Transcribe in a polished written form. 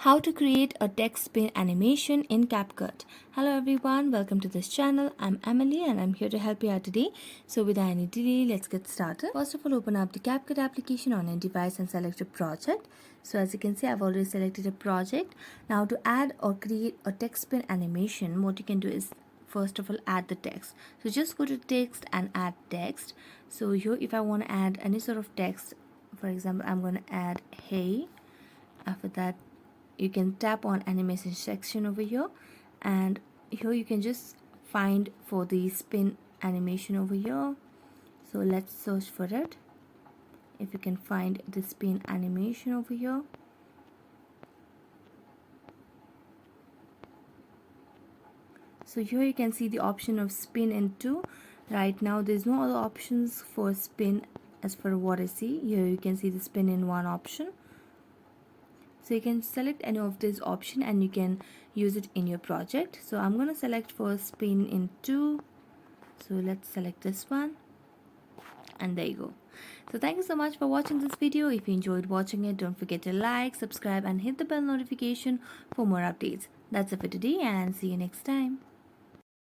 How to create a text spin animation in Capcut. Hello everyone, welcome to this channel. I'm Emily and I'm here to help you out today. So without any delay, let's get started. First of all, open up the Capcut application on your device and select a project. So as you can see, I've already selected a project. Now to add or create a text spin animation, what you can do is first of all add the text. So just go to text and add text. So here if I want to add any sort of text, for example, I'm going to add hey. After that, you can tap on animation section over here, and here you can just find for the spin animation over here. So let's search for it. If you can find the spin animation over here, so here you can see the option of spin in 2. Right now there's no other options for spin as for what I see. Here you can see the spin in 1 option. So you can select any of this option and you can use it in your project. So I'm going to select for spin in 2. So let's select this one, and there you go. So thank you so much for watching this video. If you enjoyed watching it, don't forget to like, subscribe and hit the bell notification for more updates. That's it for today, and see you next time.